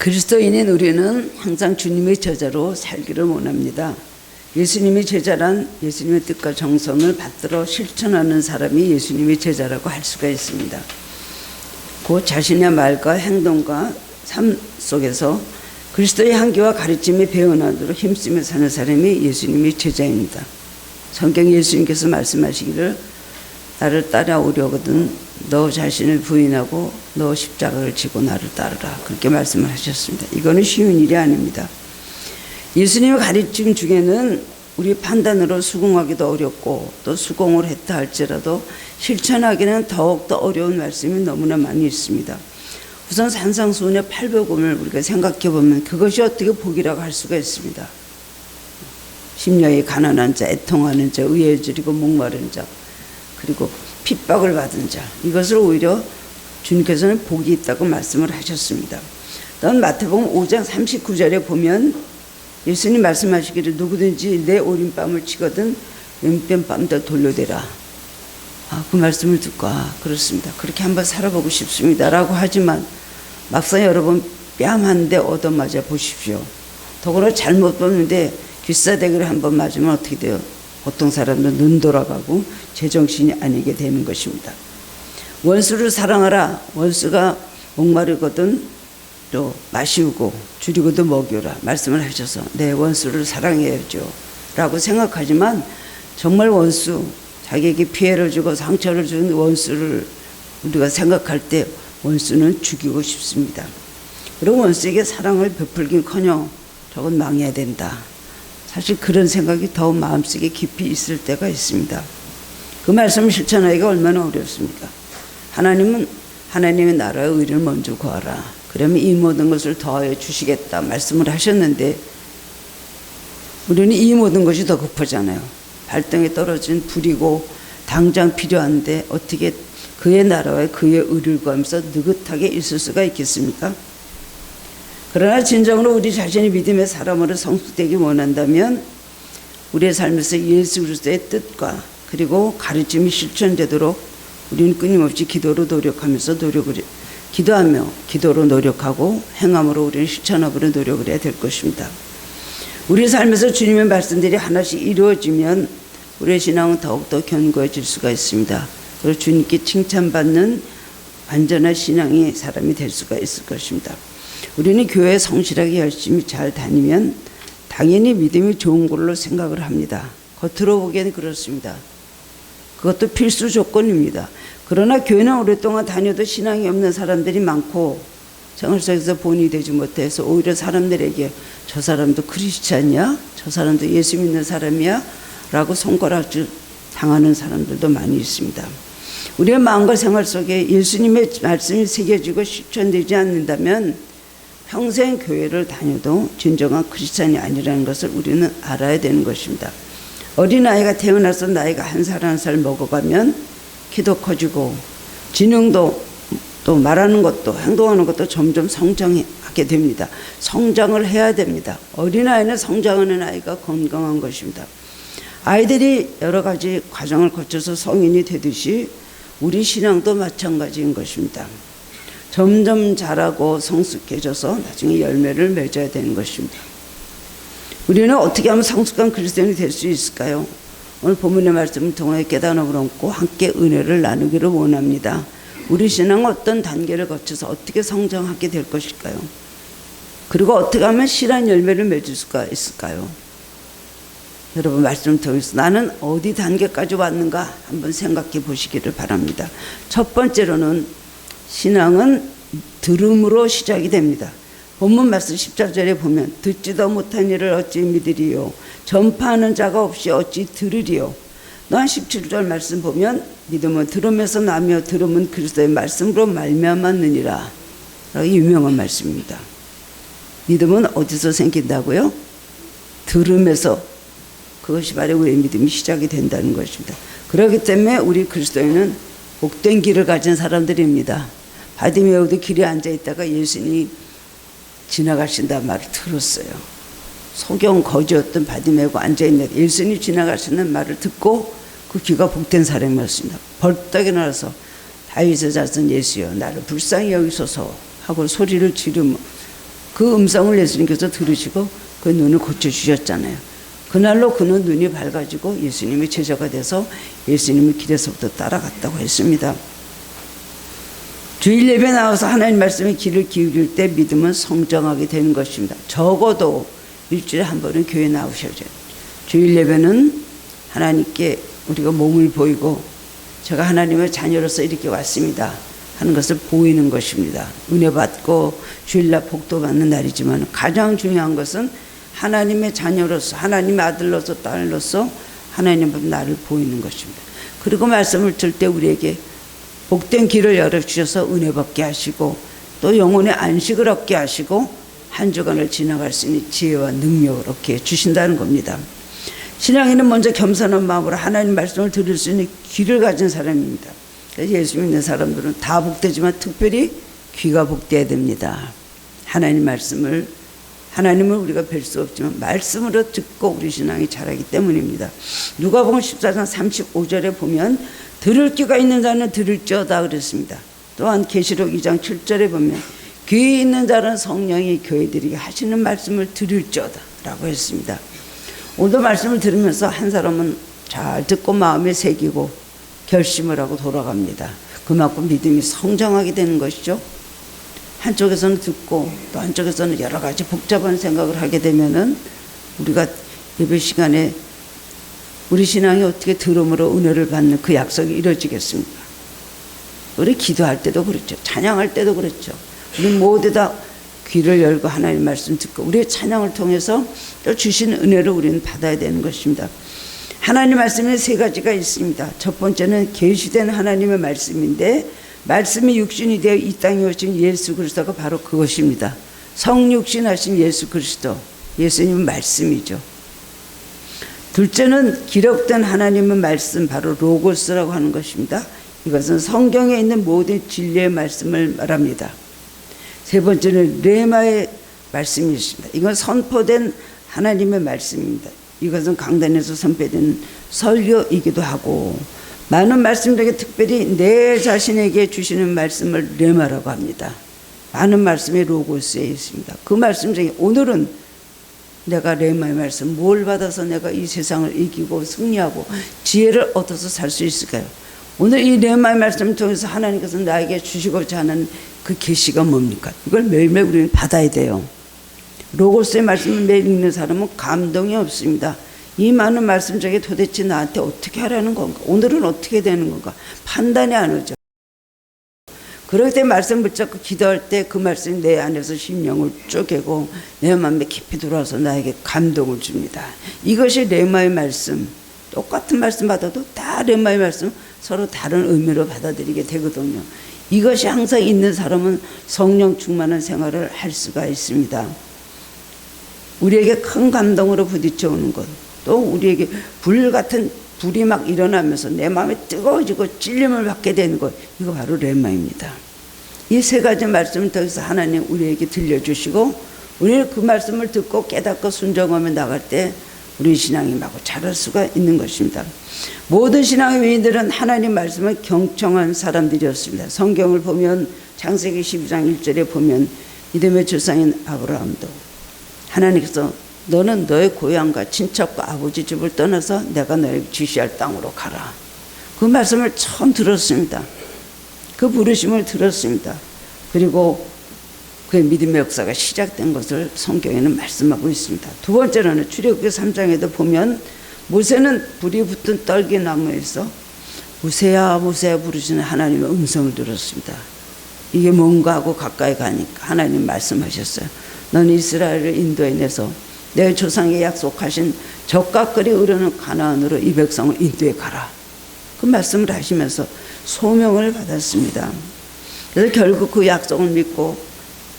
그리스도인인 우리는 항상 주님의 제자로 살기를 원합니다. 예수님의 제자란 예수님의 뜻과 정성을 받들어 실천하는 사람이 예수님의 제자라고 할 수가 있습니다. 곧 자신의 말과 행동과 삶 속에서 그리스도의 향기와 가르침이 배어나도록 힘쓰며 사는 사람이 예수님의 제자입니다. 성경 예수님께서 말씀하시기를 나를 따라오려거든 너 자신을 부인하고 너 십자가를 지고 나를 따르라, 그렇게 말씀을 하셨습니다. 이거는 쉬운 일이 아닙니다. 예수님의 가르침 중에는 우리 판단으로 수긍하기도 어렵고 또 수긍을 했다 할지라도 실천하기는 더욱더 어려운 말씀이 너무나 많이 있습니다. 우선 산상수훈의 800음을 우리가 생각해 보면 그것이 어떻게 복이라고 할 수가 있습니다. 심령이 가난한 자, 애통하는 자, 의에 줄이고 목마른 자, 그리고 핍박을 받은 자, 이것을 오히려 주님께서는 복이 있다고 말씀을 하셨습니다. 또한 마태복음 5장 39절에 보면 예수님 말씀하시기를 누구든지 내 오른뺨을 치거든 왼편 뺨도 돌려대라. 그 말씀을 듣고 그렇습니다, 그렇게 한번 살아보고 싶습니다 라고 하지만 막상 여러분 뺨 한 대 얻어맞아 보십시오. 더구나 잘못 보는데 귀싸대기를 한번 맞으면 어떻게 돼요? 보통 사람들은 눈 돌아가고 제정신이 아니게 되는 것입니다. 원수를 사랑하라. 원수가 목마르거든 또 마시우고 줄이고도 먹여라 말씀을 하셔서 내 원수를 사랑해야죠 라고 생각하지만 정말 원수, 자기에게 피해를 주고 상처를 준 원수를 우리가 생각할 때 원수는 죽이고 싶습니다. 그리고 원수에게 사랑을 베풀긴커녕 저건 망해야 된다, 사실 그런 생각이 더 마음속에 깊이 있을 때가 있습니다. 그 말씀을 실천하기가 얼마나 어렵습니까? 하나님은 하나님의 나라의 의를 먼저 구하라, 그러면 이 모든 것을 더하여 주시겠다 말씀을 하셨는데 우리는 이 모든 것이 더 급하잖아요. 발등에 떨어진 불이고 당장 필요한데 어떻게 그의 나라와 그의 의를 구하면서 느긋하게 있을 수가 있겠습니까? 그러나 진정으로 우리 자신이 믿음의 사람으로 성숙되기 원한다면 우리의 삶에서 예수 그리스도의 뜻과 그리고 가르침이 실천되도록 우리는 끊임없이 기도로 노력하면서 기도하며 기도로 노력하고 행함으로 우리는 실천하기로 노력을 해야 될 것입니다. 우리 삶에서 주님의 말씀들이 하나씩 이루어지면 우리의 신앙은 더욱더 견고해질 수가 있습니다. 그리고 주님께 칭찬받는 완전한 신앙의 사람이 될 수가 있을 것입니다. 우리는 교회에 성실하게 열심히 잘 다니면 당연히 믿음이 좋은 걸로 생각을 합니다. 겉으로 보기에는 그렇습니다. 그것도 필수 조건입니다. 그러나 교회는 오랫동안 다녀도 신앙이 없는 사람들이 많고 생활 속에서 본이 되지 못해서 오히려 사람들에게 저 사람도 크리스찬이야? 저 사람도 예수 믿는 사람이야? 라고 손가락질 당하는 사람들도 많이 있습니다. 우리의 마음과 생활 속에 예수님의 말씀이 새겨지고 실천되지 않는다면 평생 교회를 다녀도 진정한 크리스찬이 아니라는 것을 우리는 알아야 되는 것입니다. 어린아이가 태어나서 나이가 한 살 한 살 먹어가면 키도 커지고 지능도 또 말하는 것도 행동하는 것도 점점 성장하게 됩니다. 성장을 해야 됩니다. 어린아이는 성장하는 아이가 건강한 것입니다. 아이들이 여러 가지 과정을 거쳐서 성인이 되듯이 우리 신앙도 마찬가지인 것입니다. 점점 자라고 성숙해져서 나중에 열매를 맺어야 되는 것입니다. 우리는 어떻게 하면 성숙한 그리스도인이 될 수 있을까요? 오늘 본문의 말씀을 통해 깨달음을 얻고 함께 은혜를 나누기를 원합니다. 우리 신앙은 어떤 단계를 거쳐서 어떻게 성장하게 될 것일까요? 그리고 어떻게 하면 실한 열매를 맺을 수가 있을까요? 여러분 말씀을 통해서 나는 어디 단계까지 왔는가 한번 생각해 보시기를 바랍니다. 첫 번째로는 신앙은 들음으로 시작이 됩니다. 본문 말씀 10절에 보면 듣지도 못한 일을 어찌 믿으리요, 전파하는 자가 없이 어찌 들으리요. 또한 17절 말씀 보면 믿음은 들음에서 나며 들음은 그리스도의 말씀으로 말미암았느니라 라고 유명한 말씀입니다. 믿음은 어디서 생긴다고요? 들음에서. 그것이 바로 우리의 믿음이 시작이 된다는 것입니다. 그렇기 때문에 우리 그리스도인은 복된 길을 가진 사람들입니다. 바디메오도 길에 앉아있다가 예수님이 지나가신다는 말을 들었어요. 소경 거지였던 바디메오가 앉아있는데 예수님이 지나가시는 말을 듣고 그 귀가 복된 사람이었습니다. 벌떡 일어나서 다윗의 자손 예수여 나를 불쌍히 여기소서 하고 소리를 지르며 그 음성을 예수님께서 들으시고 그 눈을 고쳐주셨잖아요. 그날로 그는 눈이 밝아지고 예수님의 제자가 돼서 예수님의 길에서부터 따라갔다고 했습니다. 주일 예배 나와서 하나님 말씀에 귀를 기울일 때 믿음은 성장하게 되는 것입니다. 적어도 일주일에 한 번은 교회 나오셔야죠. 주일 예배는 하나님께 우리가 몸을 보이고 제가 하나님의 자녀로서 이렇게 왔습니다 하는 것을 보이는 것입니다. 은혜 받고 주일날 복도 받는 날이지만 가장 중요한 것은 하나님의 자녀로서 하나님의 아들로서 딸로서 하나님 앞에 나를 보이는 것입니다. 그리고 말씀을 들 때 우리에게 복된 길을 열어주셔서 은혜 받게 하시고 또 영혼의 안식을 얻게 하시고 한 주간을 지나갈 수 있는 지혜와 능력을 얻게 주신다는 겁니다. 신앙인은 먼저 겸손한 마음으로 하나님 말씀을 들을 수 있는 귀를 가진 사람입니다. 그래서 예수 믿는 사람들은 다 복되지만 특별히 귀가 복되어야 됩니다. 하나님을 우리가 뵐 수 없지만 말씀으로 듣고 우리 신앙이 자라기 때문입니다. 누가복음 14장 35절에 보면 들을 귀가 있는 자는 들을지어다 그랬습니다. 또한 계시록 2장 7절에 보면 귀 있는 자는 성령이 교회들에게 하시는 말씀을 들을지어다 라고 했습니다. 오늘도 말씀을 들으면서 한 사람은 잘 듣고 마음에 새기고 결심을 하고 돌아갑니다. 그만큼 믿음이 성장하게 되는 것이죠. 한쪽에서는 듣고 또 한쪽에서는 여러 가지 복잡한 생각을 하게 되면은 우리가 예배 시간에 우리 신앙이 어떻게 들음으로 은혜를 받는 그 약속이 이루어지겠습니까? 우리 기도할 때도 그렇죠. 찬양할 때도 그렇죠. 우리 모두 다 귀를 열고 하나님 말씀 듣고 우리의 찬양을 통해서 또 주신 은혜를 우리는 받아야 되는 것입니다. 하나님 말씀에 세 가지가 있습니다. 첫 번째는 계시된 하나님의 말씀인데 말씀이 육신이 되어 이 땅에 오신 예수 그리스도가 바로 그것입니다. 성육신하신 예수 그리스도, 예수님은 말씀이죠. 둘째는 기록된 하나님의 말씀, 바로 로고스라고 하는 것입니다. 이것은 성경에 있는 모든 진리의 말씀을 말합니다. 세 번째는 레마의 말씀이 있습니다. 이건 선포된 하나님의 말씀입니다. 이것은 강단에서 선포된 설교이기도 하고 많은 말씀 중에 특별히 내 자신에게 주시는 말씀을 레마라고 합니다. 많은 말씀이 로고스에 있습니다. 그 말씀 중에 오늘은 내가 레마의 말씀 뭘 받아서 내가 이 세상을 이기고 승리하고 지혜를 얻어서 살 수 있을까요? 오늘 이 레마의 말씀을 통해서 하나님께서 나에게 주시고자 하는 그 계시가 뭡니까? 이걸 매일매일 우리는 받아야 돼요. 로고스의 말씀을 매일 읽는 사람은 감동이 없습니다. 이 많은 말씀 중에 도대체 나한테 어떻게 하라는 건가? 오늘은 어떻게 되는 건가? 판단이 안 오죠. 그럴 때 말씀 붙잡고 기도할 때 그 말씀이 내 안에서 심령을 쪼개고 내 마음에 깊이 들어와서 나에게 감동을 줍니다. 이것이 레마의 말씀. 똑같은 말씀 받아도 다 레마의 말씀 서로 다른 의미로 받아들이게 되거든요. 이것이 항상 있는 사람은 성령 충만한 생활을 할 수가 있습니다. 우리에게 큰 감동으로 부딪혀 오는 것, 또 우리에게 불같은 불이 막 일어나면서 내 마음이 뜨거워지고 찔림을 받게 되는 것, 이거 바로 레마입니다. 이 세 가지 말씀을 통해서 하나님 우리에게 들려주시고 우리는 그 말씀을 듣고 깨닫고 순종하며 나갈 때 우리 신앙이 마구 자랄 수가 있는 것입니다. 모든 신앙의 위인들은 하나님 말씀을 경청한 사람들이었습니다. 성경을 보면 창세기 12장 1절에 보면 믿음의 조상인 아브라함도 하나님께서 너는 너의 고향과 친척과 아버지 집을 떠나서 내가 너에게 지시할 땅으로 가라. 그 말씀을 처음 들었습니다. 그 부르심을 들었습니다. 그리고 그의 믿음의 역사가 시작된 것을 성경에는 말씀하고 있습니다. 두 번째로는 출애굽기 3장에도 보면 모세는 불이 붙은 떨기나무에서 모세야 모세야 부르시는 하나님의 음성을 들었습니다. 이게 뭔가 하고 가까이 가니까 하나님 말씀하셨어요. 너는 이스라엘을 인도해내서 내 조상에 약속하신 젖과 꿀이 흐르는 가나안으로 이 백성을 인도해 가라. 그 말씀을 하시면서 소명을 받았습니다. 그래서 결국 그 약속을 믿고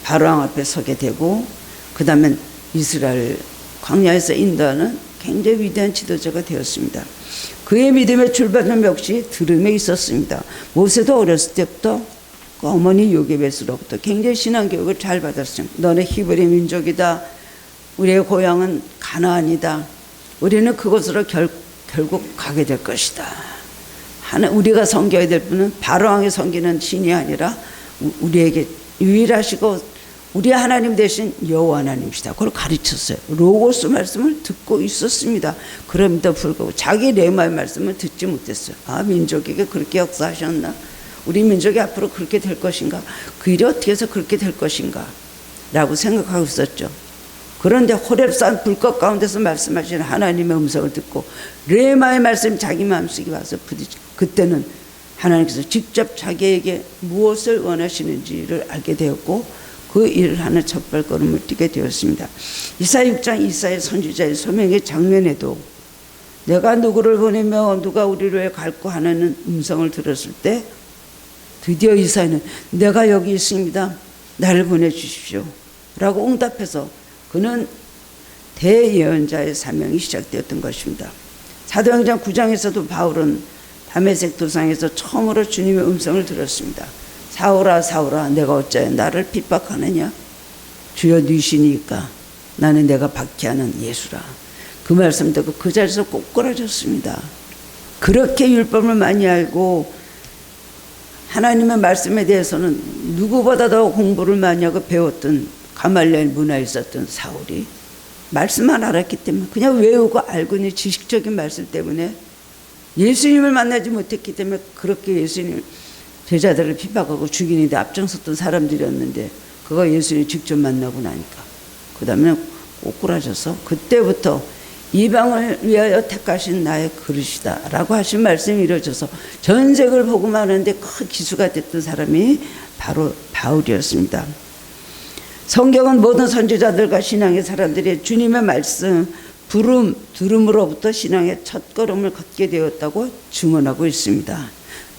바로왕 앞에 서게 되고 그 다음에 이스라엘 광야에서 인도하는 굉장히 위대한 지도자가 되었습니다. 그의 믿음의 출발점 역시 들음에 있었습니다. 모세도 어렸을 때부터 그 어머니 요게벳으로부터 굉장히 신앙교육을 잘 받았습니다. 너는 히브리 민족이다. 우리의 고향은 가나안이다. 우리는 그곳으로 결국 가게 될 것이다. 우리가 섬겨야 될 분은 바로왕이 섬기는 신이 아니라 우리에게 유일하시고 우리 하나님 대신 여호와 하나님이시다. 그걸 가르쳤어요. 로고스 말씀을 듣고 있었습니다. 그럼에도 불구하고 자기 레마의 말씀을 듣지 못했어요. 민족에게 그렇게 역사하셨나? 우리 민족이 앞으로 그렇게 될 것인가? 그 일이 어떻게 해서 그렇게 될 것인가? 라고 생각하고 있었죠. 그런데 호렙산 불꽃 가운데서 말씀하시는 하나님의 음성을 듣고 레마의 말씀 자기 마음속에 와서 부딪히고, 그때는 하나님께서 직접 자기에게 무엇을 원하시는지를 알게 되었고 그 일을 하는 첫발걸음을 뛰게 되었습니다. 이사야 6장 이사야 선지자의 소명의 장면에도 내가 누구를 보내며 누가 우리를 갈고 하는 음성을 들었을 때 드디어 이사야는 내가 여기 있습니다. 나를 보내주십시오 라고 응답해서 그는 대예언자의 사명이 시작되었던 것입니다. 사도행전 9장에서도 바울은 다메섹 도상에서 처음으로 주님의 음성을 들었습니다. 사울아 사울아 내가 어찌하여 나를 핍박하느냐? 주여 니시니까 나는 내가 박해하는 예수라. 그 말씀 듣고 그 자리에서 꼬꾸라졌습니다. 그렇게 율법을 많이 알고 하나님의 말씀에 대해서는 누구보다 더 공부를 많이 하고 배웠던 가말리엘 문화에 있었던 사울이 말씀만 알았기 때문에 그냥 외우고 알고 있는 지식적인 말씀 때문에 예수님을 만나지 못했기 때문에 그렇게 예수님 제자들을 핍박하고 죽이는 데 앞장섰던 사람들이었는데 그거 예수님 직접 만나고 나니까 그 다음에 꼬꾸라져서 그때부터 이방을 위하여 택하신 나의 그릇이다 라고 하신 말씀이 이루어져서 전색을 보고만 하는데 큰 기수가 됐던 사람이 바로 바울이었습니다. 성경은 모든 선지자들과 신앙의 사람들이 주님의 말씀 부름, 들음으로부터 신앙의 첫걸음을 걷게 되었다고 증언하고 있습니다.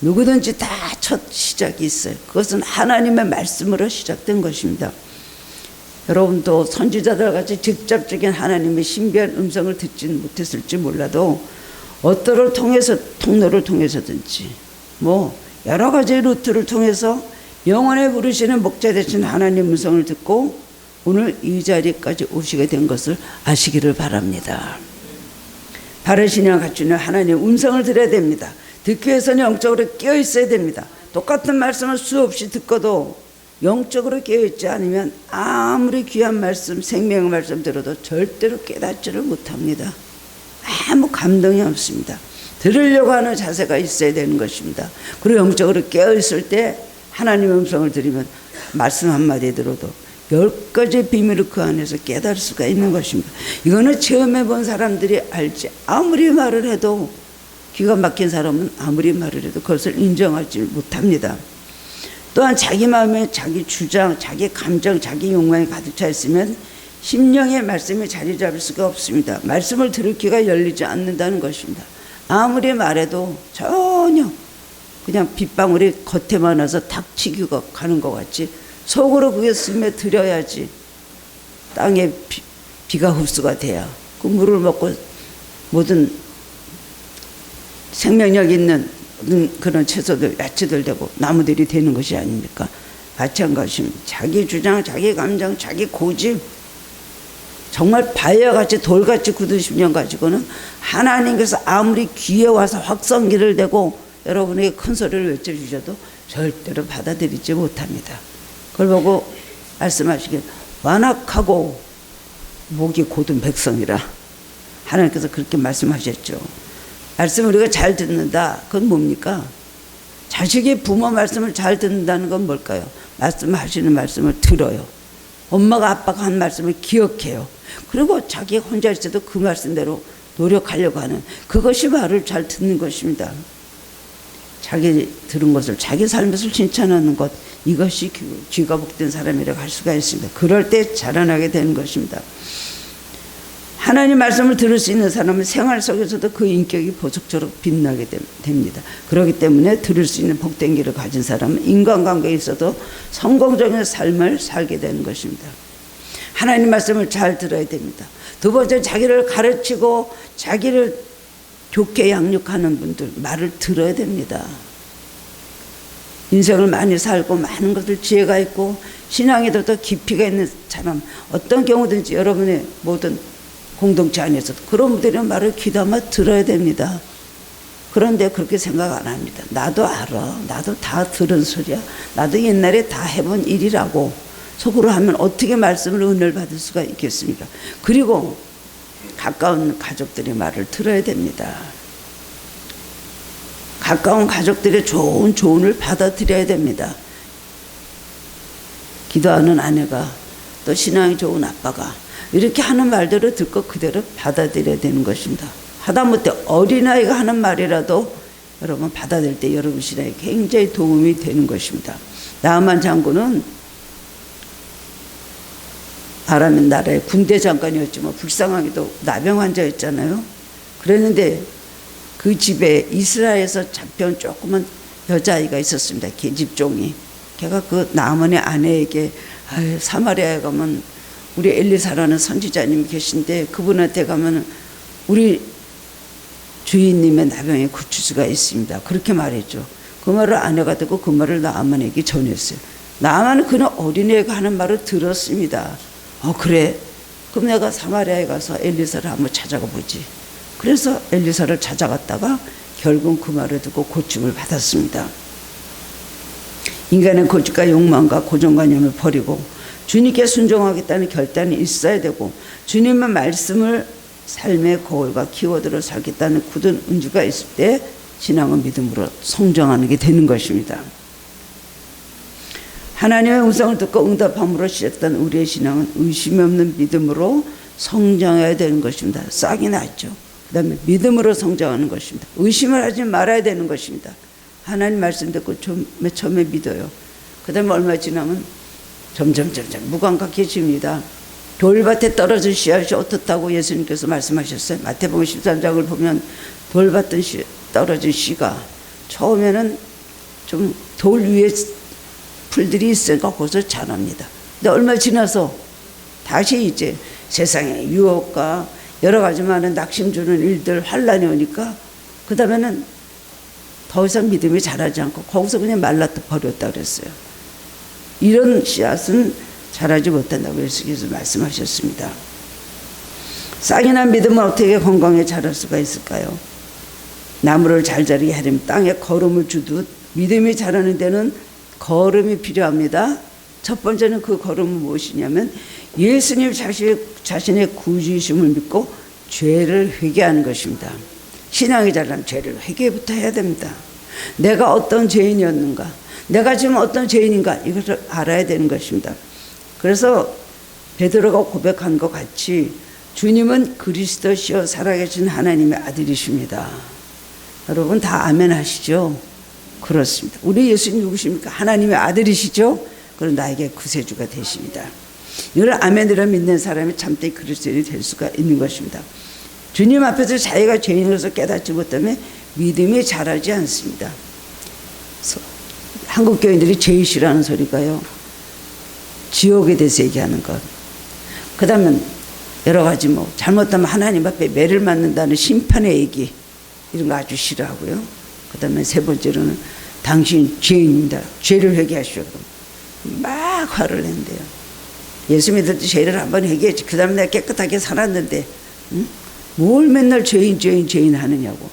누구든지 다 첫 시작이 있어요. 그것은 하나님의 말씀으로 시작된 것입니다. 여러분도 선지자들 같이 직접적인 하나님의 신비한 음성을 듣지는 못했을지 몰라도 어떠를 통해서 통로를 통해서든지 여러 가지 루트를 통해서 영원에 부르시는 목자 되신 하나님 음성을 듣고 오늘 이 자리까지 오시게 된 것을 아시기를 바랍니다. 바른 신앙을 갖추는 하나님의 음성을 들어야 됩니다. 듣기 위해서는 영적으로 깨어 있어야 됩니다. 똑같은 말씀을 수없이 듣고도 영적으로 깨어있지 않으면 아무리 귀한 말씀, 생명의 말씀 들어도 절대로 깨닫지를 못합니다. 아무 감동이 없습니다. 들으려고 하는 자세가 있어야 되는 것입니다. 그리고 영적으로 깨어있을 때 하나님의 음성을 들으면 말씀 한마디 들어도 10가지 비밀을 그 안에서 깨달을 수가 있는 것입니다. 이거는 체험해 본 사람들이 알지 아무리 말을 해도 기가 막힌 사람은 아무리 말을 해도 그것을 인정하지 못합니다. 또한 자기 마음에 자기 주장, 자기 감정, 자기 욕망이 가득 차 있으면 심령의 말씀이 자리 잡을 수가 없습니다. 말씀을 들을 귀가 열리지 않는다는 것입니다. 아무리 말해도 전혀 그냥 빗방울이 겉에만 와서 닥치기가 가는 것 같지 속으로 그게 스며들어야지 땅에 비가 흡수가 돼야 그 물을 먹고 모든 생명력 있는 그런 채소들, 야채들 되고 나무들이 되는 것이 아닙니까? 마찬가지입니다. 자기 주장, 자기 감정, 자기 고집 정말 바위같이 돌같이 굳은 심령 가지고는 하나님께서 아무리 귀에 와서 확성기를 대고 여러분에게 큰 소리를 외쳐주셔도 절대로 받아들이지 못합니다. 그걸 보고 말씀하시길 완악하고 목이 곧은 백성이라 하나님께서 그렇게 말씀하셨죠. 말씀을 우리가 잘 듣는다. 그건 뭡니까? 자식이 부모 말씀을 잘 듣는다는 건 뭘까요? 말씀하시는 말씀을 들어요. 엄마가 아빠가 한 말씀을 기억해요. 그리고 자기가 혼자 있어도 그 말씀대로 노력하려고 하는 그것이 말을 잘 듣는 것입니다. 자기 들은 것을 자기 삶에서 칭찬하는 것 이것이 귀가 복된 사람이라고 할 수가 있습니다. 그럴 때 자라나게 되는 것입니다. 하나님 말씀을 들을 수 있는 사람은 생활 속에서도 그 인격이 보석처럼 빛나게 됩니다. 그렇기 때문에 들을 수 있는 복된 길을 가진 사람은 인간관계에 있어도 성공적인 삶을 살게 되는 것입니다. 하나님 말씀을 잘 들어야 됩니다. 두 번째, 자기를 가르치고 자기를 좋게 양육하는 분들 말을 들어야 됩니다. 인생을 많이 살고 많은 것들 지혜가 있고 신앙에도 더 깊이가 있는 사람 어떤 경우든지 여러분의 모든 공동체 안에서도 그런 분들의 말을 귀담아 들어야 됩니다. 그런데 그렇게 생각 안 합니다. 나도 알아. 나도 다 들은 소리야. 나도 옛날에 다 해본 일이라고 속으로 하면 어떻게 말씀을 은혜를 받을 수가 있겠습니까? 그리고 가까운 가족들의 말을 들어야 됩니다. 가까운 가족들의 좋은 조언을 받아들여야 됩니다. 기도하는 아내가 또 신앙이 좋은 아빠가 이렇게 하는 말들을 듣고 그대로 받아들여야 되는 것입니다. 하다못해 어린아이가 하는 말이라도 여러분 받아들일 때 여러분 신앙에 굉장히 도움이 되는 것입니다. 나아만 장군은 아람 나라의 군대 장관이었지만 불쌍하게도 나병 환자였잖아요. 그랬는데 그 집에 이스라엘에서 잡혀온 조그만 여자아이가 있었습니다. 계집종이. 걔가 그 나아만의 아내에게 사마리아에 가면 우리 엘리사라는 선지자님이 계신데 그분한테 가면 우리 주인님의 나병에 고칠 수가 있습니다. 그렇게 말했죠. 그 말을 아내가 듣고 그 말을 나아만에게 전했어요. 나아만은 그는 어린애가 하는 말을 들었습니다. 그래? 그럼 내가 사마리아에 가서 엘리사를 한번 찾아가 보지. 그래서 엘리사를 찾아갔다가 결국 그 말을 듣고 고침을 받았습니다. 인간의 고집과 욕망과 고정관념을 버리고 주님께 순종하겠다는 결단이 있어야 되고 주님의 말씀을 삶의 거울과 키워드로 살겠다는 굳은 의지가 있을 때 신앙은 믿음으로 성장하는 게 되는 것입니다. 하나님의 음성을 듣고 응답함으로 시작된 우리의 신앙은 의심이 없는 믿음으로 성장해야 되는 것입니다. 싹이 났죠. 그 다음에 믿음으로 성장하는 것입니다. 의심을 하지 말아야 되는 것입니다. 하나님 말씀 듣고 처음에 믿어요. 그 다음에 얼마 지나면 점점 무감각해집니다. 돌밭에 떨어진 씨앗이 어떻다고 예수님께서 말씀하셨어요. 마태복음 13장을 보면 돌밭에 떨어진 씨가 처음에는 좀 돌 위에 풀들이 있으니까 거기서 자랍니다. 근데 얼마 지나서 다시 이제 세상의 유혹과 여러 가지 많은 낙심 주는 일들 환란이 오니까 그 다음에는 더 이상 믿음이 자라지 않고 거기서 그냥 말라 버렸다 그랬어요. 이런 씨앗은 자라지 못한다고 예수께서 말씀하셨습니다. 싹이 난 믿음은 어떻게 건강에 자랄 수가 있을까요? 나무를 잘 자라게 하려면 땅에 거름을 주듯 믿음이 자라는 데는 걸음이 필요합니다. 첫 번째는 그 걸음은 무엇이냐면 예수님 자신의 구주이심을 믿고 죄를 회개하는 것입니다. 신앙이 자라면 죄를 회개부터 해야 됩니다. 내가 어떤 죄인이었는가, 내가 지금 어떤 죄인인가 이것을 알아야 되는 것입니다. 그래서 베드로가 고백한 것 같이 주님은 그리스도시요 살아계신 하나님의 아들이십니다. 여러분 다 아멘 하시죠? 그렇습니다. 우리 예수님 누구십니까? 하나님의 아들이시죠? 그럼 나에게 구세주가 되십니다. 이걸 아멘으로 믿는 사람이 참되게 그리스도인이 될 수가 있는 것입니다. 주님 앞에서 자기가 죄인으로서 깨닫지 못하면 믿음이 자라지 않습니다. 한국 교인들이 제일 싫어하는 소리가요, 지옥에 대해서 얘기하는 것. 그 다음에 여러 가지 잘못하면 하나님 앞에 매를 맞는다는 심판의 얘기, 이런 거 아주 싫어하고요. 그 다음에 세 번째로는 당신 죄인입니다. 죄를 회개하시오. 막 화를 낸대요. 예수 믿을 때 죄를 한번 회개했지. 그 다음에 내가 깨끗하게 살았는데 뭘 맨날 죄인 하느냐고.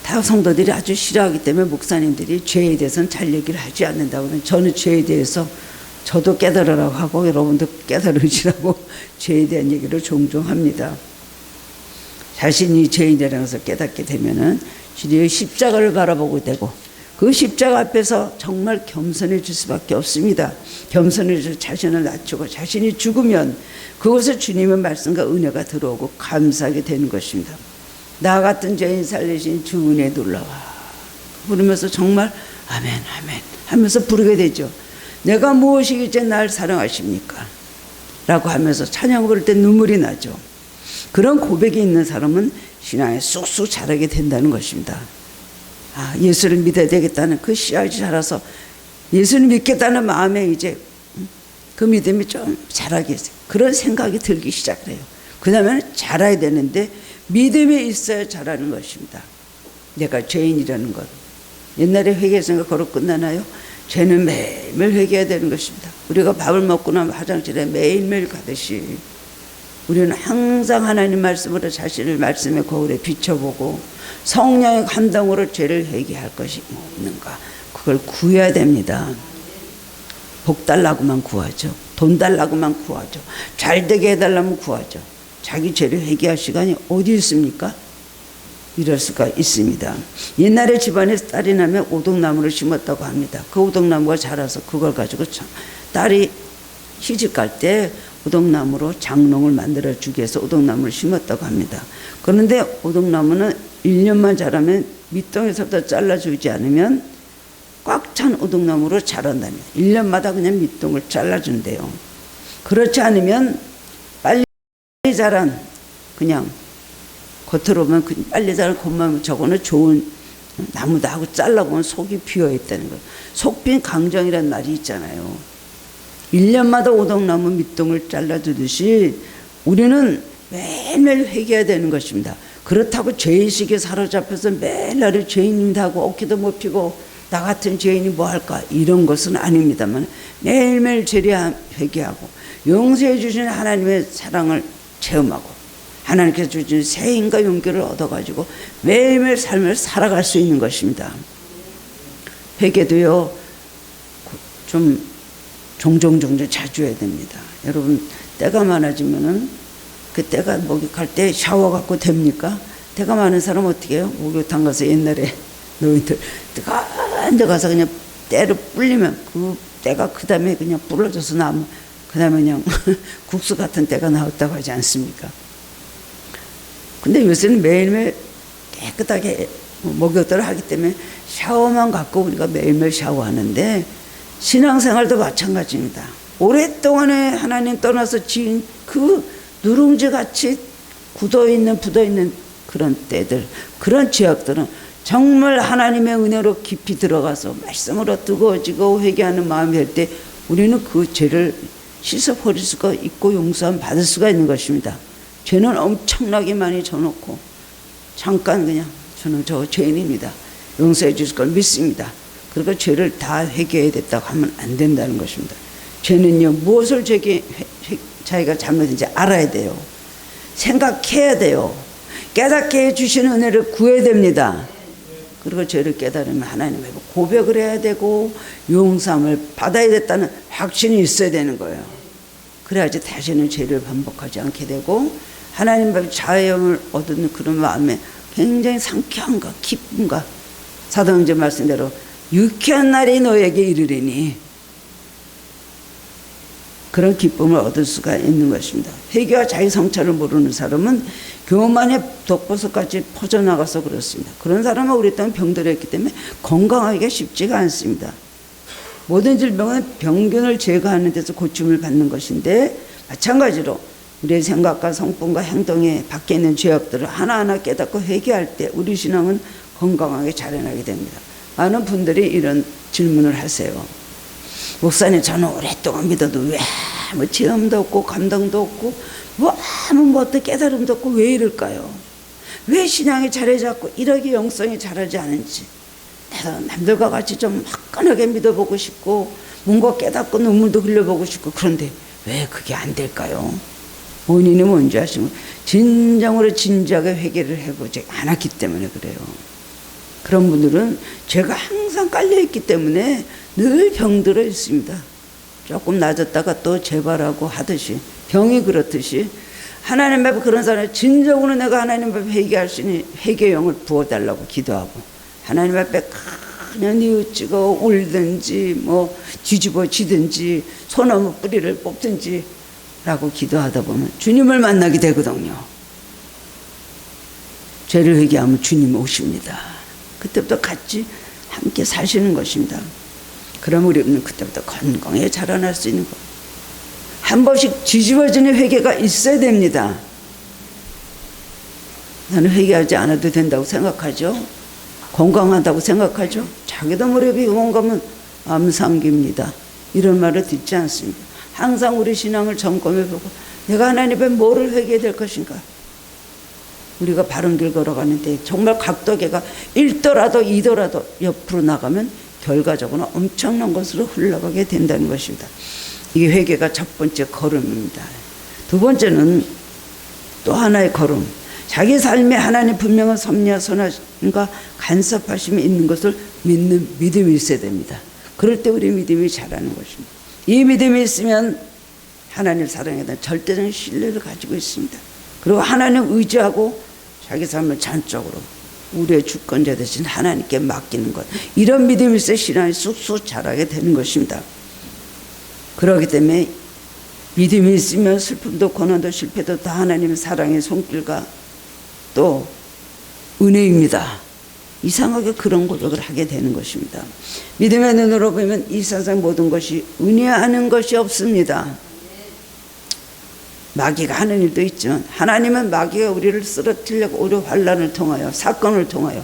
다 성도들이 아주 싫어하기 때문에 목사님들이 죄에 대해서는 잘 얘기를 하지 않는다고. 저는 죄에 대해서 저도 깨달으라고 하고 여러분도 깨달으시라고 죄에 대한 얘기를 종종 합니다. 자신이 죄인이라는 것을 깨닫게 되면은 주님의 십자가를 바라보게 되고 그 십자가 앞에서 정말 겸손해질 수밖에 없습니다. 겸손해져 자신을 낮추고 자신이 죽으면 그곳에 주님의 말씀과 은혜가 들어오고 감사하게 되는 것입니다. 나 같은 죄인 살리신 주 은혜 놀라와 부르면서 정말 아멘 아멘 하면서 부르게 되죠. 내가 무엇이기에 날 사랑하십니까? 라고 하면서 찬양 부를 때 눈물이 나죠. 그런 고백이 있는 사람은 신앙에 쑥쑥 자라게 된다는 것입니다. 예수를 믿어야 되겠다는 그 씨앗이 자라서 예수를 믿겠다는 마음에 이제 그 믿음이 좀 자라게 해서 그런 생각이 들기 시작해요. 그 다음에 자라야 되는데 믿음이 있어야 자라는 것입니다. 내가 죄인이라는 것. 옛날에 회개했으니까 그로 끝나나요? 죄는 매일매일 회개해야 되는 것입니다. 우리가 밥을 먹고 나면 화장실에 매일매일 가듯이 우리는 항상 하나님 말씀으로 자신을 말씀의 거울에 비춰보고 성령의 감동으로 죄를 회개할 것이 없는가, 그걸 구해야 됩니다. 복 달라고만 구하죠. 돈 달라고만 구하죠. 잘 되게 해달라면 구하죠. 자기 죄를 회개할 시간이 어디 있습니까? 이럴 수가 있습니다. 옛날에 집안에서 딸이 나면 오동나무를 심었다고 합니다. 그 오동나무가 자라서 그걸 가지고 딸이 시집갈 때 오동나무로 장롱을 만들어 주기 위해서 오동나무를 심었다고 합니다. 그런데 오동나무는 1년만 자라면 밑동에서부터 잘라주지 않으면 꽉 찬 오동나무로 자란답니다. 1년마다 그냥 밑동을 잘라준대요. 그렇지 않으면 빨리 자란 그냥 겉으로 보면 빨리 자란 겉만 저거는 좋은 나무다 하고 잘라보면 속이 비어있다는 거예요. 속 빈 강정이라는 말이 있잖아요. 1년마다 오동나무 밑동을 잘라주듯이 우리는 매일매일 회개해야 되는 것입니다. 그렇다고 죄의식에 사로잡혀서 매일날 죄인입니다 하고 어깨도 못 피고 나 같은 죄인이 뭐 할까 이런 것은 아닙니다만 매일매일 회개하고 용서해 주신 하나님의 사랑을 체험하고 하나님께서 주신 새 힘과 용기를 얻어가지고 매일매일 삶을 살아갈 수 있는 것입니다. 회개도요 좀 종종 자주 해야 됩니다. 여러분 때가 많아지면은 그 때가 목욕할 때 샤워 갖고 됩니까? 때가 많은 사람 어떻게 해요? 목욕탕 가서 옛날에 노인들 뜨거운 데 가서 그냥 때를 불리면 그 때가 그 다음에 그냥 불러져서 나면 그 다음에 그냥 국수 같은 때가 나왔다고 하지 않습니까? 근데 요새는 매일매일 깨끗하게 목욕들을 하기 때문에 샤워만 갖고 우리가 매일매일 샤워하는데 신앙생활도 마찬가지입니다. 오랫동안에 하나님 떠나서 지은 그 누룽지같이 굳어있는 붙어있는 그런 때들 그런 죄악들은 정말 하나님의 은혜로 깊이 들어가서 말씀으로 뜨거워지고 회개하는 마음이 될 때 우리는 그 죄를 씻어버릴 수가 있고 용서함 받을 수가 있는 것입니다. 죄는 엄청나게 많이 져놓고 잠깐 그냥 저는 저 죄인입니다. 용서해 주실 걸 믿습니다. 그리고 죄를 다 회개해야 됐다고 하면 안 된다는 것입니다. 죄는요 무엇을 자기가 잘못인지 알아야 돼요. 생각해야 돼요. 깨닫게 해주시는 은혜를 구해야 됩니다. 그리고 죄를 깨달으면 하나님의 고백을 해야 되고 용서함을 받아야 됐다는 확신이 있어야 되는 거예요. 그래야지 다시는 죄를 반복하지 않게 되고 하나님 앞에 자유함을 얻는 그런 마음에 굉장히 상쾌함과 기쁨과 사도행전 말씀대로 유쾌한 날이 너에게 이르리니 그런 기쁨을 얻을 수가 있는 것입니다. 회개와 자기 성찰을 모르는 사람은 교만의 독버섯같이 퍼져나가서 그렇습니다. 그런 사람은 우리 땅 병들어 있기 때문에 건강하기가 쉽지가 않습니다. 모든 질병은 병균을 제거하는 데서 고침을 받는 것인데 마찬가지로 우리의 생각과 성품과 행동에 밖에 있는 죄악들을 하나하나 깨닫고 회개할 때 우리 신앙은 건강하게 자라나게 됩니다. 많은 분들이 이런 질문을 하세요. 목사님 저는 오랫동안 믿어도 왜 아무 체험도 없고 감동도 없고 뭐 아무 어떤 깨달음도 없고 왜 이럴까요? 왜 신앙이 자리 잡고 이렇게 영성이 자라지 않은지 나도 남들과 같이 좀 화끈하게 믿어보고 싶고 뭔가 깨닫고 눈물도 흘려보고 싶고 그런데 왜 그게 안 될까요? 원인이 뭔지 아시면 진정으로 진지하게 회개를 해보지 않았기 때문에 그래요. 그런 분들은 죄가 항상 깔려있기 때문에 늘 병들어 있습니다. 조금 낮았다가 또 재발하고 하듯이 병이 그렇듯이 하나님 앞에 그런 사람이 진정으로 내가 하나님 앞에 회개할 수 있는 회개의 영을 부어달라고 기도하고 하나님 앞에 그냥 뉘우치고 울든지 뭐 뒤집어지든지 소나무 뿌리를 뽑든지 라고 기도하다 보면 주님을 만나게 되거든요. 죄를 회개하면 주님 오십니다. 그때부터 같이 함께 사시는 것입니다. 그럼 우리는 그때부터 건강하게 자라날 수 있는 것. 한 번씩 뒤집어지는 회개가 있어야 됩니다. 나는 회개하지 않아도 된다고 생각하죠. 건강하다고 생각하죠. 자기도 모르게 병원 가면 암상기입니다. 이런 말을 듣지 않습니다. 항상 우리 신앙을 점검해보고 내가 하나님 앞에 뭐를 회개해야 될 것인가. 우리가 바른 길 걸어가는데 정말 각도계가 1도라도 2도라도 옆으로 나가면 결과적으로 엄청난 것으로 흘러가게 된다는 것입니다. 이게 회개가 첫 번째 걸음입니다. 두 번째는 또 하나의 걸음. 자기 삶에 하나님 분명한 섭리와 선하심과 간섭하심이 있는 것을 믿는 믿음이 있어야 됩니다. 그럴 때 우리 믿음이 자라는 것입니다. 이 믿음이 있으면 하나님 사랑에 대한 절대적인 신뢰를 가지고 있습니다. 그리고 하나님 의지하고 자기 삶을 전적으로 우리의 주권자 대신 하나님께 맡기는 것, 이런 믿음이 있어야 신앙이 쑥쑥 자라게 되는 것입니다. 그렇기 때문에 믿음이 있으면 슬픔도 고난도 실패도 다 하나님의 사랑의 손길과 또 은혜입니다. 이상하게 그런 고백을 하게 되는 것입니다. 믿음의 눈으로 보면 이 세상 모든 것이 은혜하는 것이 없습니다. 마귀가 하는 일도 있지만 하나님은 마귀가 우리를 쓰러뜨리려고 오히려 환난을 통하여 사건을 통하여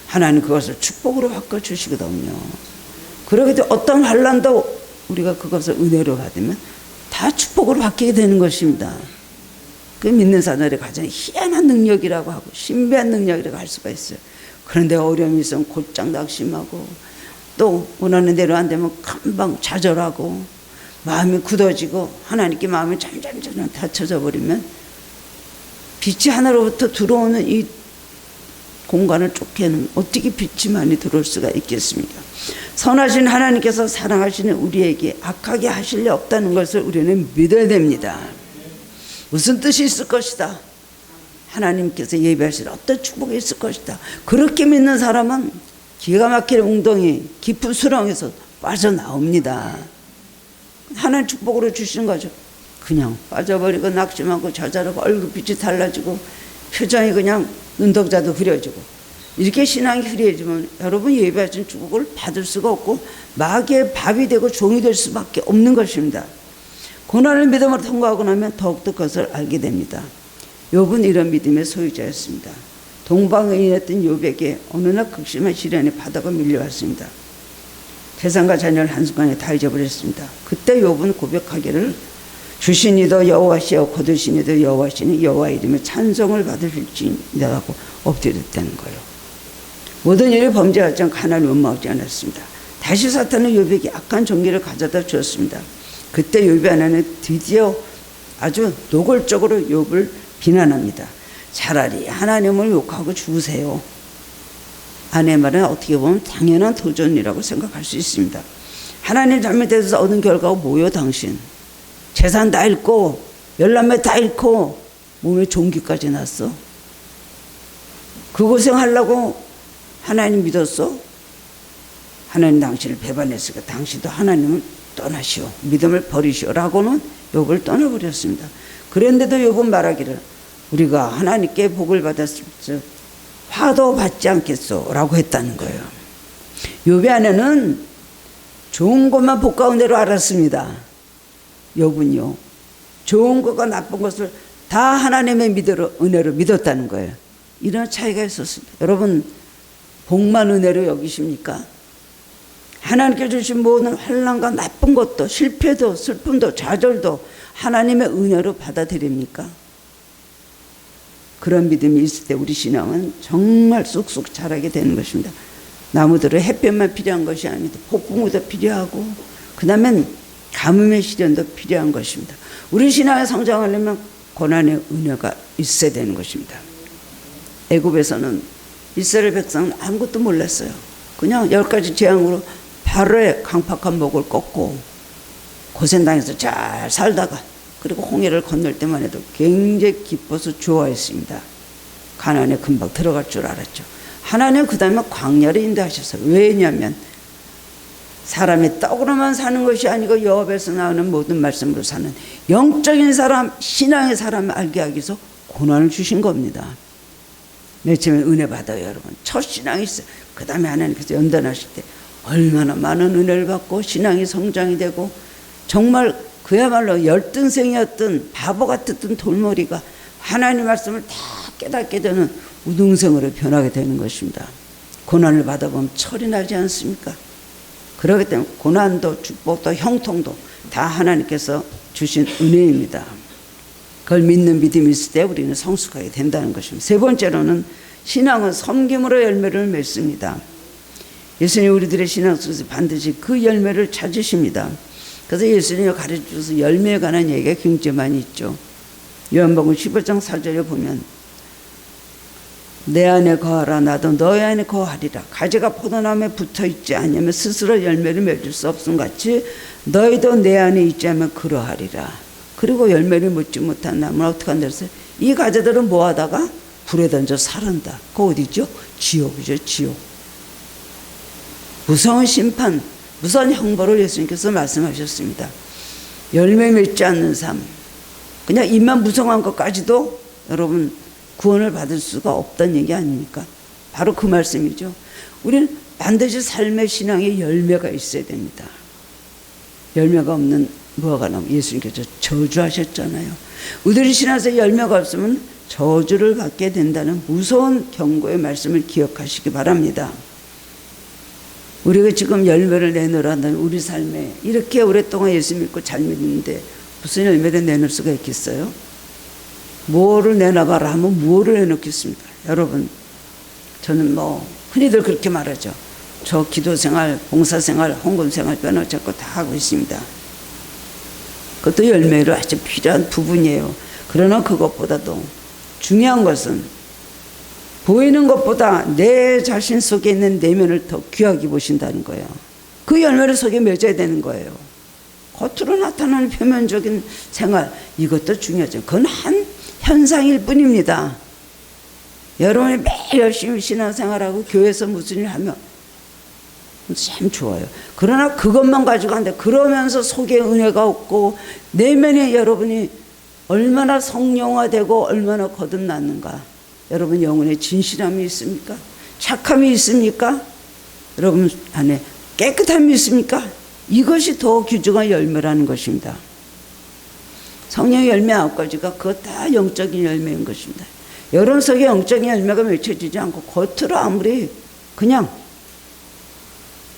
하나님 그것을 축복으로 바꿔주시거든요. 그러기 때문에 어떤 환난도 우리가 그것을 은혜로 받으면 다 축복으로 바뀌게 되는 것입니다. 그 믿는 사람들의 가장 희한한 능력이라고 하고 신비한 능력이라고 할 수가 있어요. 그런데 어려움이 있으면 곧장 낙심하고 또 원하는 대로 안 되면 금방 좌절하고 마음이 굳어지고 하나님께 마음이 점점 닫혀져 버리면 빛이 하나로부터 들어오는 이 공간을 쫓겨는 어떻게 빛이 많이 들어올 수가 있겠습니까? 선하신 하나님께서 사랑하시는 우리에게 악하게 하실 리 없다는 것을 우리는 믿어야 됩니다. 무슨 뜻이 있을 것이다. 하나님께서 예비하실 어떤 축복이 있을 것이다. 그렇게 믿는 사람은 기가 막힌 웅덩이 깊은 수렁에서 빠져나옵니다. 하나님 축복으로 주시는 거죠. 그냥 빠져버리고 낙심하고 좌절하고 얼굴빛이 달라지고 표정이 그냥 눈동자도 흐려지고 이렇게 신앙이 흐려지면 여러분 예비하신 축복을 받을 수가 없고 마귀의 밥이 되고 종이 될 수밖에 없는 것입니다. 고난을 믿음으로 통과하고 나면 더욱더 그것을 알게 됩니다. 욥은 이런 믿음의 소유자였습니다. 동방의인이었던 욥에게 어느 날 극심한 시련의 바다가 밀려왔습니다. 태산과 자녀를 한순간에 다 잊어버렸습니다. 그때 욥은 고백하기를 주신 이도 여호와시여 거두신 이도 여호와시니 여호와 이름에 찬송을 받으실지니라 하고 엎드렸다는 거예요. 모든 일을 범죄하지 않고 하나님 원망하지 않았습니다. 다시 사탄은 욥에게 악한 종기를 가져다 주었습니다. 그때 욥의 하나는 드디어 아주 노골적으로 욥을 비난합니다. 차라리 하나님을 욕하고 죽으세요. 아내 말은 어떻게 보면 당연한 도전이라고 생각할 수 있습니다. 하나님 잘못해서 얻은 결과가 뭐요 당신? 재산 다 잃고 열남매 다 잃고 몸에 종기까지 났어? 그 고생하려고 하나님 믿었어? 하나님 당신을 배반했으니까 당신도 하나님을 떠나시오. 믿음을 버리시오. 라고는 욥을 떠나버렸습니다. 그런데도 욥은 말하기를 우리가 하나님께 복을 받았을 때 화도 받지 않겠소 라고 했다는 거예요. 욥의 아내는 좋은 것만 복 가운데로 알았습니다. 욥은요 좋은 것과 나쁜 것을 다 하나님의 은혜로 믿었다는 거예요. 이런 차이가 있었습니다. 여러분 복만 은혜로 여기십니까? 하나님께 주신 모든 환난과 나쁜 것도 실패도 슬픔도 좌절도 하나님의 은혜로 받아들입니까? 그런 믿음이 있을 때 우리 신앙은 정말 쑥쑥 자라게 되는 것입니다. 나무들은 햇볕만 필요한 것이 아니다. 폭풍우도 필요하고 그 다음엔 가뭄의 시련도 필요한 것입니다. 우리 신앙에 성장하려면 고난의 은혜가 있어야 되는 것입니다. 애굽에서는 이스라엘 백성은 아무것도 몰랐어요. 그냥 10가지 재앙으로 바로의 강팍한 목을 꺾고 고생당해서 잘 살다가 그리고 홍해를 건널 때만 해도 굉장히 기뻐서 좋아했습니다. 가나안에 금방 들어갈 줄 알았죠. 하나님 그 다음에 광야를 인도하셨어요. 왜냐하면 사람의 떡으로만 사는 것이 아니고 여호와에서 나오는 모든 말씀으로 사는 영적인 사람, 신앙의 사람을 알게 하기 위해서 고난을 주신 겁니다. 맨 처음에 은혜 받아요 여러분. 첫 신앙이 있어요. 그 다음에 하나님께서 연단하실 때 얼마나 많은 은혜를 받고 신앙이 성장이 되고 정말 그야말로 열등생이었던 바보 같았던 돌머리가 하나님 말씀을 다 깨닫게 되는 우등생으로 변하게 되는 것입니다. 고난을 받아보면 철이 나지 않습니까? 그렇기 때문에 고난도 축복도 형통도 다 하나님께서 주신 은혜입니다. 그걸 믿는 믿음이 있을 때 우리는 성숙하게 된다는 것입니다. 세 번째로는 신앙은 섬김으로 열매를 맺습니다. 예수님이 우리들의 신앙 속에서 반드시 그 열매를 찾으십니다. 그래서 예수님이 가르쳐줘서 열매에 관한 얘기가 굉장히 많이 있죠. 요한복음 15장 4절에 보면 내 안에 거하라 나도 너희 안에 거하리라. 가지가 포도나무에 붙어있지 않으면 스스로 열매를 맺을 수 없음 같이 너희도 내 안에 있지 않으면 그러하리라. 그리고 열매를 맺지 못한 나무는 어떻게 한다 그랬어요? 이 가지들은 뭐하다가 불에 던져 살은다. 그거 어디죠? 지옥이죠. 지옥. 무서운 심판, 무서운 형벌을 예수님께서 말씀하셨습니다. 열매 맺지 않는 삶, 그냥 입만 무성한 것까지도 여러분 구원을 받을 수가 없다는 얘기 아닙니까? 바로 그 말씀이죠. 우리는 반드시 삶의 신앙에 열매가 있어야 됩니다. 열매가 없는 무화과 나무, 예수님께서 저주하셨잖아요. 우리들이 신앙에서 열매가 없으면 저주를 받게 된다는 무서운 경고의 말씀을 기억하시기 바랍니다. 우리가 지금 열매를 내놓으라는 우리 삶에 이렇게 오랫동안 예수 믿고 잘 믿는데 무슨 열매를 내놓을 수가 있겠어요? 뭐를 내놔봐라 하면 뭐를 내놓겠습니까? 여러분, 저는 흔히들 그렇게 말하죠. 저 기도생활, 봉사생활, 헌금생활 빼놓지 않고 다 하고 있습니다. 그것도 열매로 아주 필요한 부분이에요. 그러나 그것보다도 중요한 것은 보이는 것보다 내 자신 속에 있는 내면을 더 귀하게 보신다는 거예요. 그 열매를 속에 맺어야 되는 거예요. 겉으로 나타나는 표면적인 생활, 이것도 중요하죠. 그건 한 현상일 뿐입니다. 여러분이 매일 열심히 신앙생활하고 교회에서 무슨 일 하면 참 좋아요. 그러나 그것만 가지고 한데 그러면서 속에 은혜가 없고 내면에 여러분이 얼마나 성령화되고 얼마나 거듭났는가. 여러분 영혼에 진실함이 있습니까? 착함이 있습니까? 여러분 안에 깨끗함이 있습니까? 이것이 더 귀중한 열매라는 것입니다. 성령의 열매 9가지가 그거 다 영적인 열매인 것입니다. 여러분 속에 영적인 열매가 맺혀지지 않고 겉으로 아무리 그냥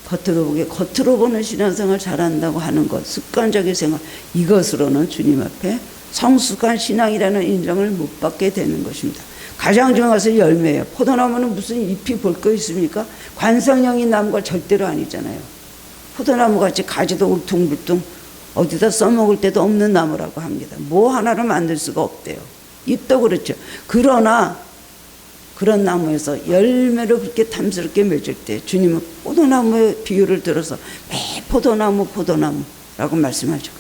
겉으로 보는 신앙생활 잘한다고 하는 것, 습관적인 생활, 이것으로는 주님 앞에 성숙한 신앙이라는 인정을 못 받게 되는 것입니다. 가장 중요한 것은 열매예요. 포도나무는 무슨 잎이 볼 거 있습니까? 관상형인 나무가 절대로 아니잖아요. 포도나무같이 가지도 울퉁불퉁 어디다 써먹을 데도 없는 나무라고 합니다. 뭐 하나를 만들 수가 없대요. 잎도 그렇죠. 그러나 그런 나무에서 열매를 그렇게 탐스럽게 맺을 때 주님은 포도나무의 비유를 들어서 매 포도나무라고 말씀하죠.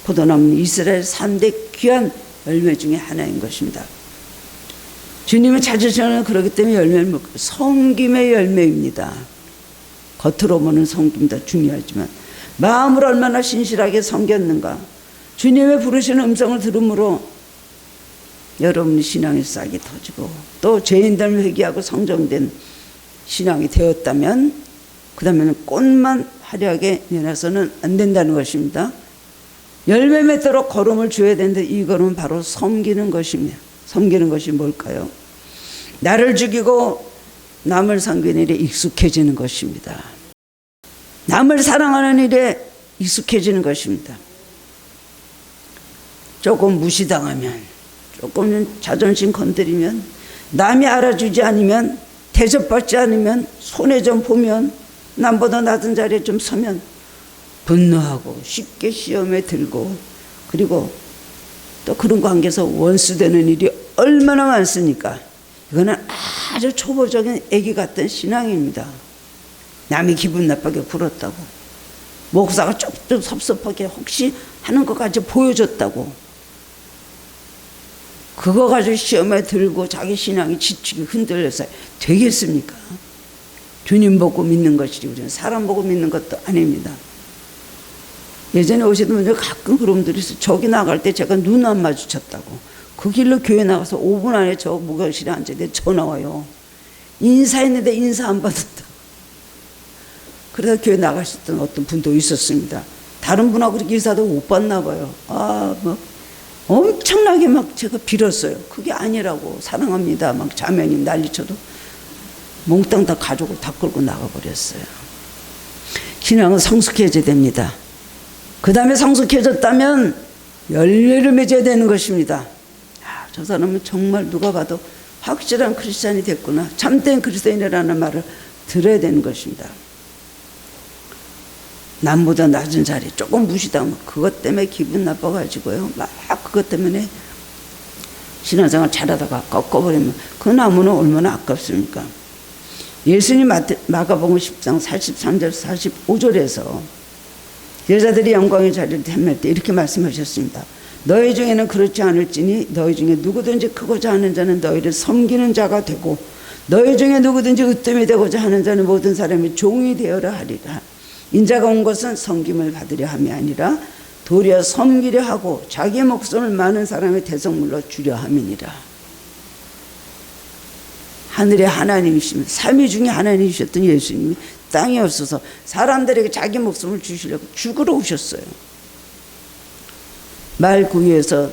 포도나무는 이스라엘 3대 귀한 열매 중에 하나인 것입니다. 주님은 찾으시는 그렇기 때문에 열매를 먹고 섬김의 열매입니다. 겉으로 보는 섬김도 중요하지만 마음을 얼마나 신실하게 섬겼는가. 주님의 부르시는 음성을 들음으로 여러분의 신앙의 싹이 터지고 또 죄인됨을 회개하고 성정된 신앙이 되었다면 그 다음에는 꽃만 화려하게 내놔서는 안 된다는 것입니다. 열매 맺도록 걸음을 줘야 되는데 이 걸음은 바로 섬기는 것입니다. 섬기는 것이 뭘까요? 나를 죽이고 남을 섬기는 일에 익숙해지는 것입니다. 남을 사랑하는 일에 익숙해지는 것입니다. 조금 무시당하면, 조금 자존심 건드리면, 남이 알아주지 않으면, 대접받지 않으면, 손해 좀 보면, 남보다 낮은 자리에 좀 서면 분노하고 쉽게 시험에 들고, 그리고 또 그런 관계에서 원수되는 일이 얼마나 많습니까? 이거는 아주 초보적인 애기 같은 신앙입니다. 남이 기분 나쁘게 굴었다고, 목사가 쪽쪽 섭섭하게 혹시 하는 것까지 보여줬다고, 그거 가지고 시험에 들고 자기 신앙이 지치고 흔들려서 되겠습니까? 주님 보고 믿는 것이지 우리는 사람 보고 믿는 것도 아닙니다. 예전에 오시던 분들 가끔 그런 분들이 있어요. 저기 나갈 때 제가 눈 안 마주쳤다고 그 길로 교회 나가서 5분 안에 저 목욕실에 앉았는데 전화 와요. 인사했는데 인사 안 받았다. 그래서 교회 나가셨던 어떤 분도 있었습니다. 다른 분하고 그렇게 인사도 못 받나 봐요. 엄청나게 막 제가 빌었어요. 그게 아니라고, 사랑합니다 막 자매님 난리쳐도 몽땅 다 가족을 다 끌고 나가버렸어요. 신앙은 성숙해져야 됩니다. 그 다음에 성숙해졌다면 열매를 맺어야 되는 것입니다. 저 사람은 정말 누가 봐도 확실한 크리스찬이 됐구나, 참된 그리스도인이라는 말을 들어야 되는 것입니다. 남보다 낮은 자리 조금 무시당하면 그것 때문에 기분 나빠가지고요, 막 그것 때문에 신앙생활 잘하다가 꺾어버리면 그 나무는 얼마나 아깝습니까? 예수님 마가복음 10장 43절 45절에서 여자들이 영광의 자리를 탐낼 때 이렇게 말씀하셨습니다. 너희 중에는 그렇지 않을지니 너희 중에 누구든지 크고자 하는 자는 너희를 섬기는 자가 되고 너희 중에 누구든지 으뜸이 되고자 하는 자는 모든 사람이 종이 되어라 하리라. 인자가 온 것은 섬김을 받으려 함이 아니라 도리어 섬기려 하고 자기의 목숨을 많은 사람의 대성물로 주려 함이니라. 하늘의 하나님이시면 삼위 중에 하나님이셨던 예수님이 땅에 없어서 사람들에게 자기 목숨을 주시려고 죽으러 오셨어요. 말구유에서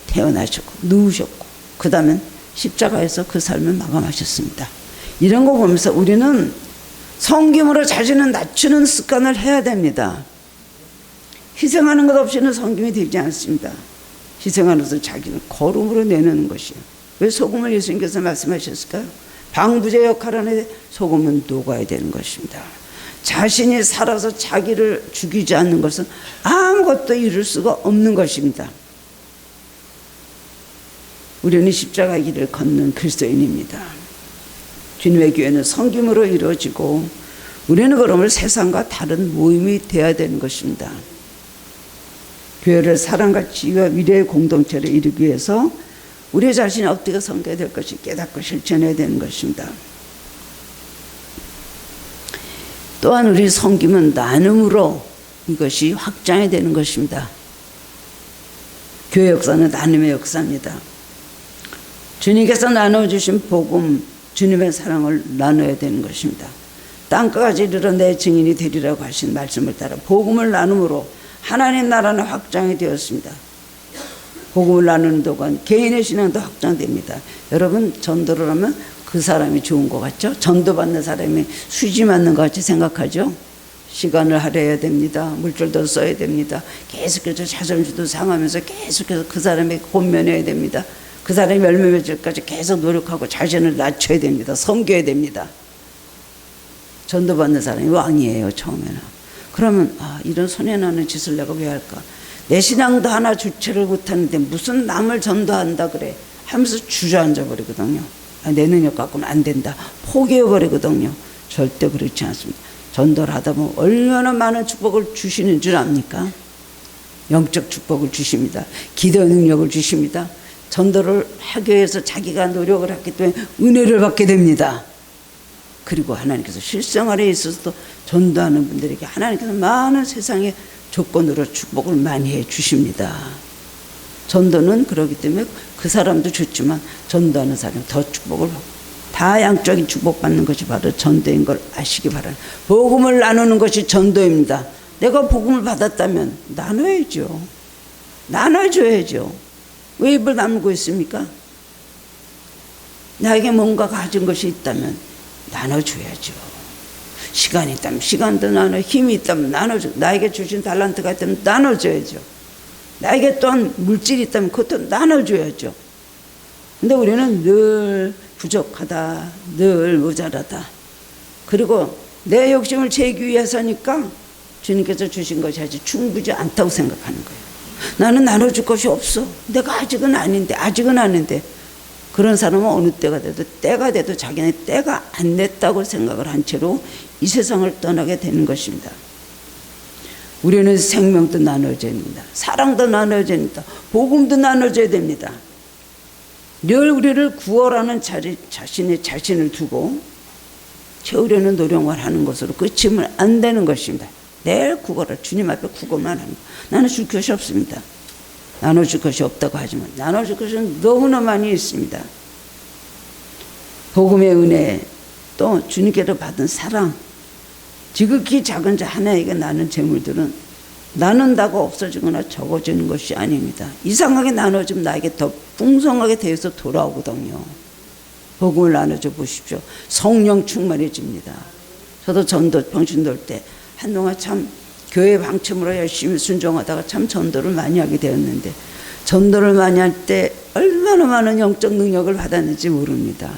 태어나셨고 누우셨고 그 다음엔 십자가에서 그 삶을 마감하셨습니다. 이런 거 보면서 우리는 섬김으로 자신을 낮추는 습관을 해야 됩니다. 희생하는 것 없이는 섬김이 되지 않습니다. 희생하는 것은 자기를 거룩으로 내놓는 것이에요. 왜 소금을 예수님께서 말씀하셨을까요? 방부제 역할 안에 소금은 녹아야 되는 것입니다. 자신이 살아서 자기를 죽이지 않는 것은 아무것도 이룰 수가 없는 것입니다. 우리는 십자가의 길을 걷는 그리스도인입니다. 주님의 교회는 섬김으로 이루어지고 우리는 그러면 세상과 다른 모임이 되어야 되는 것입니다. 교회를 사랑과 지혜와 미래의 공동체를 이루기 위해서 우리 자신이 어떻게 섬겨야 될 것이 깨닫고 실천해야 되는 것입니다. 또한 우리 섬김은 나눔으로 이것이 확장이 되는 것입니다. 교회 역사는 나눔의 역사입니다. 주님께서 나눠주신 복음, 주님의 사랑을 나눠야 되는 것입니다. 땅끝까지 이르러 내 증인이 되리라고 하신 말씀을 따라 복음을 나눔으로 하나님 나라는 확장이 되었습니다. 복음을 나누는 동안 개인의 신앙도 확장됩니다. 여러분 전도를 하면 그 사람이 좋은 것 같죠? 전도받는 사람이 수지 맞는 것 같이 생각하죠? 시간을 할애해야 됩니다. 물질도 써야 됩니다. 계속해서 자존심도 상하면서 계속해서 그 사람에게 권면해야 됩니다. 그 사람이 열매 맺을까지 계속 노력하고 자신을 낮춰야 됩니다. 섬겨야 됩니다. 전도받는 사람이 왕이에요, 처음에는. 그러면 이런 손해나는 짓을 내가 왜 할까? 내 신앙도 하나 주체를 못하는데 무슨 남을 전도한다 그래 하면서 주저앉아 버리거든요. 내 능력 갖고는 안 된다 포기해버리거든요. 절대 그렇지 않습니다. 전도를 하다 보면 얼마나 많은 축복을 주시는 줄 압니까? 영적 축복을 주십니다. 기도 능력을 주십니다. 전도를 하기 위해서 자기가 노력을 했기 때문에 은혜를 받게 됩니다. 그리고 하나님께서 실생활에 있어서도 전도하는 분들에게 하나님께서 많은 세상의 조건으로 축복을 많이 해 주십니다. 전도는 그렇기 때문에 그 사람도 좋지만 전도하는 사람이 더 축복을 받고 다 양적인 축복받는 것이 바로 전도인 걸 아시기 바랍니다. 복음을 나누는 것이 전도입니다. 내가 복음을 받았다면 나눠야죠. 나눠줘야죠. 왜 입을 다물고 있습니까? 나에게 뭔가 가진 것이 있다면 나눠줘야죠. 시간이 있다면 시간도 나눠, 힘이 있다면 나눠줘. 나에게 주신 달란트가 있다면 나눠줘야죠. 나에게 또한 물질이 있다면 그것도 나눠줘야죠. 근데 우리는 늘 부족하다, 늘 모자라다. 그리고 내 욕심을 채우기 위해서니까 주님께서 주신 것이 아직 충분하지 않다고 생각하는 거예요. 나는 나눠줄 것이 없어. 내가 아직은 아닌데. 그런 사람은 어느 때가 돼도 자기네 때가 안 됐다고 생각을 한 채로 이 세상을 떠나게 되는 것입니다. 우리는 생명도 나눠줘야 됩니다. 사랑도 나눠줘야 됩니다. 복음도 나눠줘야 됩니다. 늘 우리를 구원하는 자신을 두고 채우려는 노력만 하는 것으로 끝이면 안 되는 것입니다. 늘 구걸을 주님 앞에 구걸만 하는 거. 나는 줄 것이 없습니다. 나눠줄 것이 없다고 하지만 나눠줄 것은 너무나 많이 있습니다. 복음의 은혜, 또 주님께로 받은 사랑, 지극히 작은 자 하나에게 나눈 재물들은 나눈다고 없어지거나 적어지는 것이 아닙니다. 이상하게 나눠주면 나에게 더 풍성하게 되어서 돌아오거든요. 복음을 나눠줘 보십시오. 성령 충만해집니다. 저도 전도 병신 돌 때 한동안 참 교회 방침으로 열심히 순종하다가 참 전도를 많이 하게 되었는데 전도를 많이 할 때 얼마나 많은 영적 능력을 받았는지 모릅니다.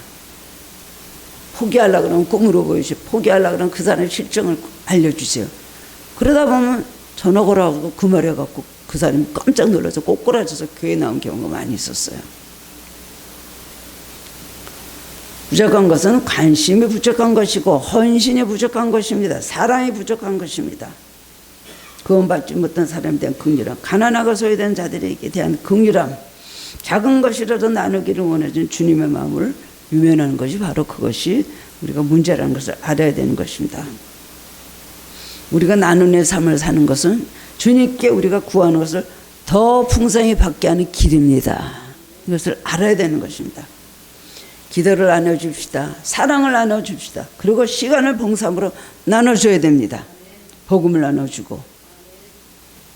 포기하려고 그러면 꿈으로 보여주세요. 포기하려고 그러면 그 사람의 실정을 알려주세요. 그러다 보면 전역을 하고 그 말해갖고 그 사람이 깜짝 놀라서 꼬꾸라져서 교회 나온 경우가 많이 있었어요. 부족한 것은 관심이 부족한 것이고 헌신이 부족한 것입니다. 사랑이 부족한 것입니다. 구원받지 못한 사람에 대한 긍휼함, 가난하고 소외된 자들에게 대한 긍휼함, 작은 것이라도 나누기를 원하는 주님의 마음을 유면하는 것이 바로 그것이 우리가 문제라는 것을 알아야 되는 것입니다. 우리가 나눔의 삶을 사는 것은 주님께 우리가 구하는 것을 더 풍성히 받게 하는 길입니다. 이것을 알아야 되는 것입니다. 기도를 나눠줍시다. 사랑을 나눠줍시다. 그리고 시간을 봉사함으로 나눠줘야 됩니다. 복음을 나눠주고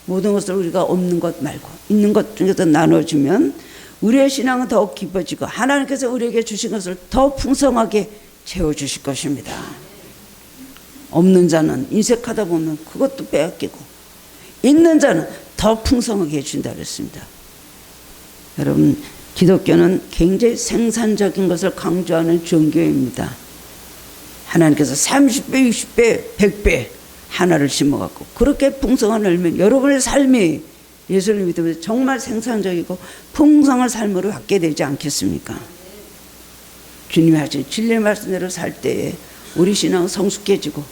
모든 것을 우리가 없는 것 말고 있는 것 중에서 나눠주면 우리의 신앙은 더욱 깊어지고 하나님께서 우리에게 주신 것을 더 풍성하게 채워주실 것입니다. 없는 자는 인색하다 보면 그것도 빼앗기고 있는 자는 더 풍성하게 해준다 그랬습니다. 여러분, 기독교는 굉장히 생산적인 것을 강조하는 종교입니다. 하나님께서 30배, 60배, 100배 하나를 심어갖고 그렇게 풍성한 열매, 여러분의 삶이 예수를 믿으면서 정말 생산적이고 풍성한 삶으로 갖게 되지 않겠습니까? 주님이 하신 진리의 말씀대로 살 때에 우리 신앙은 성숙해지고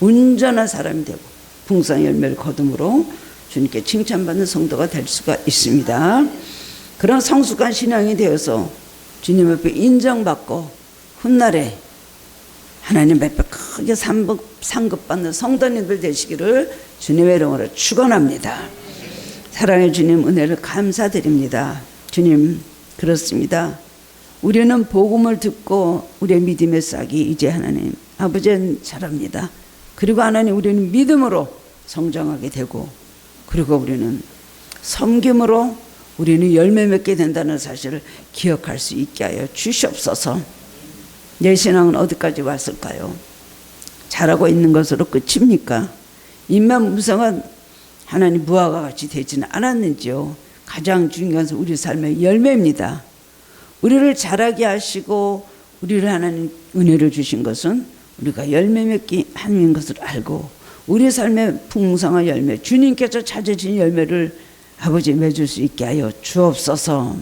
온전한 사람이 되고 풍성한 열매를 거둠으로 주님께 칭찬받는 성도가 될 수가 있습니다. 그런 성숙한 신앙이 되어서 주님 앞에 인정받고 훗날에 하나님 앞에 크게 상급받는 성도님들 되시기를 주님의 이름으로 축원합니다. 사랑의 주님, 은혜를 감사드립니다. 주님, 그렇습니다. 우리는 복음을 듣고 우리의 믿음의 싹이 이제 하나님 아버지는 자랍니다. 그리고 하나님, 우리는 믿음으로 성장하게 되고, 그리고 우리는 섬김으로 우리는 열매 맺게 된다는 사실을 기억할 수 있게 하여 주시옵소서. 내 신앙은 어디까지 왔을까요? 잘하고 있는 것으로 끝입니까? 입만 무성한 하나님 무화과 같이 되지는 않았는지요? 가장 중요한 것은 우리 삶의 열매입니다. 우리를 자라게 하시고 우리를 하나님 은혜를 주신 것은 우리가 열매 맺기 하는 것을 알고 우리 삶의 풍성한 열매, 주님께서 찾으신 열매를 아버지 맺을 수 있게 하여 주옵소서.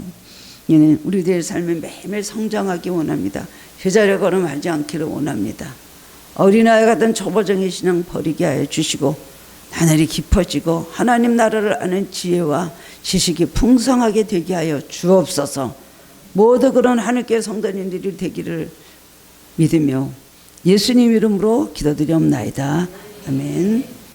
이는 우리들의 삶에 매일매일 성장하기 원합니다. 제자리 걸음하지 않기를 원합니다. 어린아이 같은 초보적인 신앙 버리게 하여 주시고 하늘이 깊어지고 하나님 나라를 아는 지혜와 지식이 풍성하게 되게 하여 주옵소서. 모두 그런 하늘께 성도님들이 되기를 믿으며 예수님 이름으로 기도드리옵나이다. 아멘.